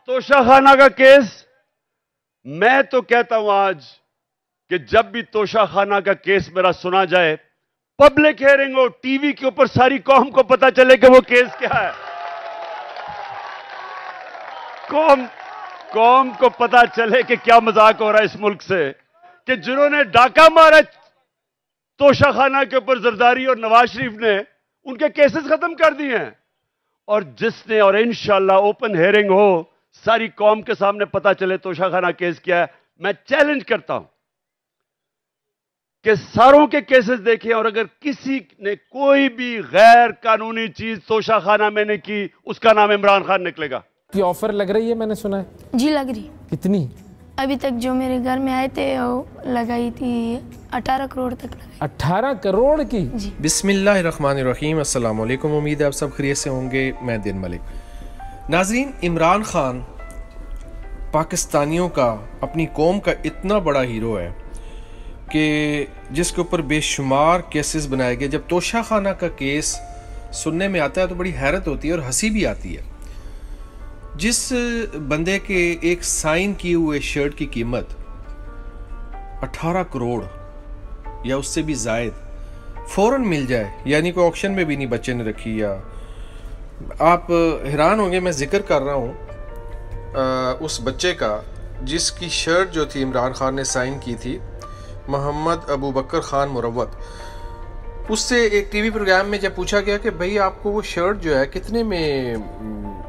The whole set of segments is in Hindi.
तोशाखाना का केस, मैं तो कहता हूं आज कि जब भी तोशाखाना का केस मेरा सुना जाए, पब्लिक हियरिंग हो, टीवी के ऊपर सारी कौम को पता चले कि वो केस क्या है। कौम को पता चले कि क्या मजाक हो रहा है इस मुल्क से, कि जिन्होंने डाका मारा तोशाखाना के ऊपर जरदारी और नवाज शरीफ ने, उनके केसेस खत्म कर दिए हैं। और जिसने, और इंशाल्लाह ओपन हियरिंग हो, सारी कौम के सामने पता चले तोशाखाना केस क्या है। मैं चैलेंज करता हूं कि सारों के केसेस देखें, और अगर किसी ने कोई भी गैर कानूनी चीज तोशाखाना में ने की, उसका नाम इमरान खान निकलेगा। की ऑफर लग रही है, मैंने सुना है। जी लग रही। कितनी? अभी तक जो मेरे घर में आए थे वो लगाई थी 18 करोड़ तक लगाई। 18 करोड़ की? जी। बिस्मिल्लाहिर्रहमानिर्रहीम। अस्सलाम वालेकुम। उम्मीद है आप सब खैरियत से होंगे। मैं दिन मलिक। नाज़रीन, इमरान खान पाकिस्तानियों का, अपनी कौम का इतना बड़ा हीरो है कि जिसके ऊपर बेशुमार केसेस बनाए गए। जब तोशाखाना का केस सुनने में आता है तो बड़ी हैरत होती है और हंसी भी आती है। जिस बंदे के एक साइन किए हुए शर्ट की कीमत 18 करोड़ या उससे भी ज़ायद फ़ौरन मिल जाए, यानी कोई ऑक्शन में भी नहीं बच्चे ने रखी, या आप हैरान होंगे। मैं जिक्र कर रहा हूँ उस बच्चे का जिसकी शर्ट जो थी इमरान खान ने साइन की थी, मोहम्मद अबू बकर खान मुरव्वत। उससे एक टीवी प्रोग्राम में जब पूछा गया कि भाई आपको वो शर्ट जो है कितने में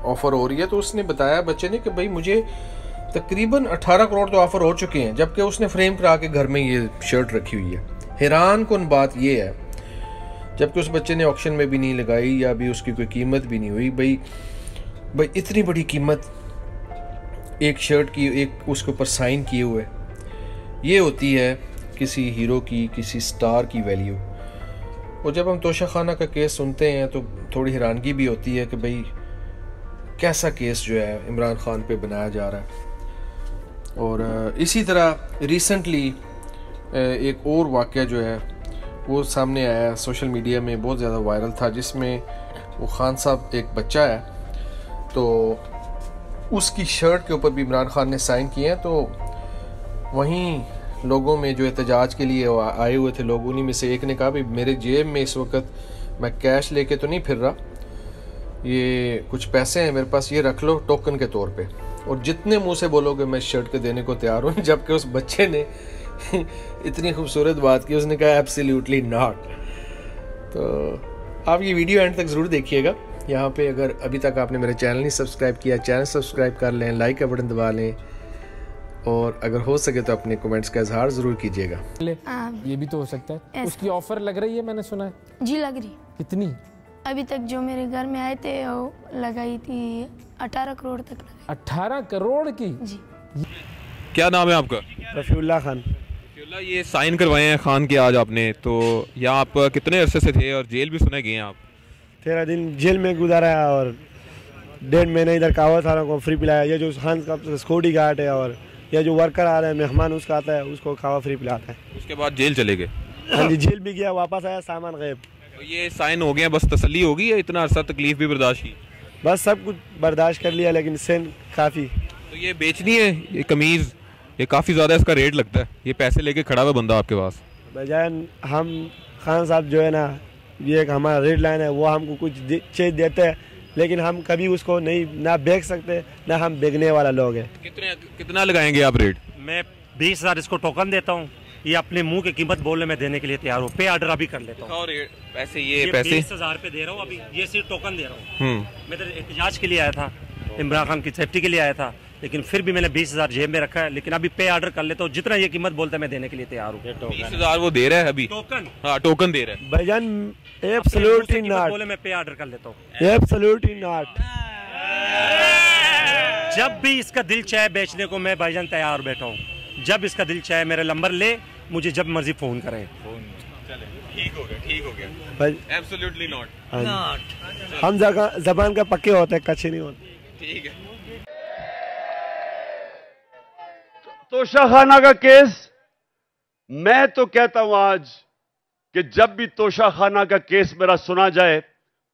ऑफ़र हो रही है, तो उसने बताया बच्चे ने कि भाई मुझे तकरीबन 18 करोड़ तो ऑफ़र हो चुके हैं, जबकि उसने फ्रेम करा के घर में ये शर्ट रखी हुई है। हैरान कुन बात ये है, जबकि उस बच्चे ने ऑक्शन में भी नहीं लगाई या भी उसकी कोई कीमत भी नहीं हुई। भाई इतनी बड़ी कीमत एक शर्ट की, एक उसके ऊपर साइन किए हुए, ये होती है किसी हीरो की, किसी स्टार की वैल्यू। और जब हम तोशाखाना का केस सुनते हैं तो थोड़ी हैरानगी भी होती है कि भाई कैसा केस जो है इमरान खान पे बनाया जा रहा है। और इसी तरह रिसेंटली एक और वाक़या जो है वो सामने आया, सोशल मीडिया में बहुत ज़्यादा वायरल था, जिसमें वो खान साहब एक बच्चा है, तो उसकी शर्ट के ऊपर भी इमरान खान ने साइन किए हैं। तो वहीं लोगों में जो एहतजाज के लिए आए हुए थे लोग, उन्हीं में से एक ने कहा भाई मेरे जेब में इस वक्त मैं कैश लेके तो नहीं फिर रहा, ये कुछ पैसे हैं मेरे पास, ये रख लो टोकन के तौर पे, और जितने मुंह से बोलोगे मैं शर्ट के देने को तैयार हूँ। जबकि उस बच्चे ने इतनी खूबसूरत बात की, उसने कहा एब्सोल्युटली नॉट। तो आप ये वीडियो एंड तक ज़रूर देखिएगा। यहाँ पे अगर अभी तक आपने मेरा चैनल नहीं सब्सक्राइब किया, चैनल सब्सक्राइब कर लें, लाइक का बटन दबा लें, और अगर हो सके तो अपने कमेंट्स का इजहार ज़रूर कीजिएगा। ये भी तो हो सकता है। उसकी ऑफर लग रही है, मैंने सुना है। जी लग रही। कितनी? अभी तक जो मेरे घर में आए थे वो लगाई थी 18 करोड़ तक लगाई। 18 करोड़ की? जी। क्या नाम है आपका? रफीउल्लाह खान। ये साइन करवाए हैं खान के आज आपने, तो यहाँ आप कितने अरसे से थे और जेल भी सुने गए हैं आप? 13 दिन जेल में गुजारा है और 1.5 महीने इधर कावा थाना को फ्री पिलाया। ये जो खान का सिक्योरिटी गार्ड है और ये जो वर्कर आ रहा है, मेहमान उसका आता है, उसको खावा फ्री पिलाता है। उसके बाद जेल चले गए? हाँ जी, जेल भी गया, वापस आया, सामान गायब। तो ये साइन हो गया, बस तसल्ली होगी या इतना अरसा तकलीफ भी बर्दाश्त की? बस सब कुछ बर्दाश्त कर लिया, लेकिन सेन काफ़ी। तो ये बेचनी है ये कमीज़, ये काफ़ी ज़्यादा इसका रेट लगता है, ये पैसे लेके खड़ा हुआ बंदा आपके पास। बजाय हम खान साहब जो है ना, ये एक हमारा रेड लाइन है, वो हमको कुछ चीज़ देते हैं, लेकिन हम कभी उसको नहीं ना बेच सकते, ना हम बेचने वाला लोग हैं। कितना लगाएंगे आप रेट? मैं 20,000 इसको टोकन देता हूँ, ये अपने मुंह की कीमत बोलने में देने के लिए तैयार हूँ। पे ऑर्डर अभी कर लेता हूँ। पैसे ये पैसे 20,000 पे दे रहा हूँ अभी, ये सिर्फ टोकन दे रहा हूँ। मैं तो एहतजाज के लिए आया था, इमरान खान की सेफ्टी के लिए आया था, लेकिन फिर भी मैंने 20,000 जेब में रखा है, लेकिन अभी पे ऑर्डर कर लेता हूँ। जितना ये कीमत बोलता है मैं देने के लिए तैयार हूँ। 20,000 वो दे रहा है अभी टोकन? हाँ टोकन दे रहा है भाईजान, एब्सोल्युटली नॉट। बोले मैं पे ऑर्डर कर लेता हूँ। Absolutely not. जब भी इसका दिल चाहे बेचने को मैं भाईजान तैयार बैठा हूँ। जब इसका दिल चाहे मेरा नंबर ले, मुझे जब मर्जी फोन करें। ठीक हो गया, ठीक हो गया। Absolutely not. हम जबान का पक्के होते हैं, कच्चे नहीं होते। ठीक है। तोशाखाना का केस, मैं तो कहता हूं आज कि जब भी तोशाखाना का केस मेरा सुना जाए,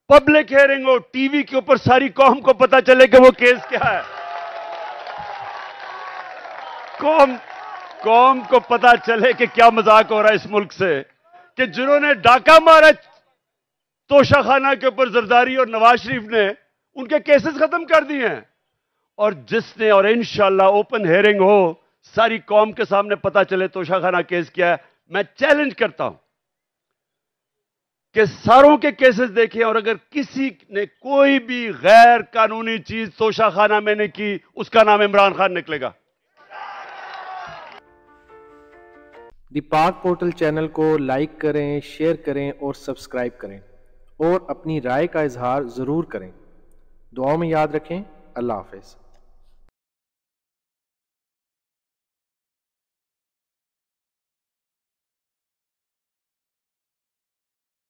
पब्लिक हियरिंग हो, टीवी के ऊपर सारी कौम को पता चले कि वो केस क्या है। कौम को पता चले कि क्या मजाक हो रहा है इस मुल्क से, कि जिन्होंने डाका मारा तोशाखाना के ऊपर जरदारी और नवाज शरीफ ने, उनके केसेस खत्म कर दिए हैं। और जिसने, और इंशाल्लाह ओपन हेयरिंग हो, सारी कौम के सामने पता चले तोशाखाना केस क्या है। मैं चैलेंज करता हूं कि सारों के केसेस देखें, और अगर किसी ने कोई भी गैर कानूनी चीज तोशाखाना में ने की, उसका नाम इमरान खान निकलेगा। दी पाक पोर्टल चैनल को लाइक करें, शेयर करें और सब्सक्राइब करें, और अपनी राय का इजहार ज़रूर करें। दुआओं में याद रखें। अल्लाह हाफ़िज़।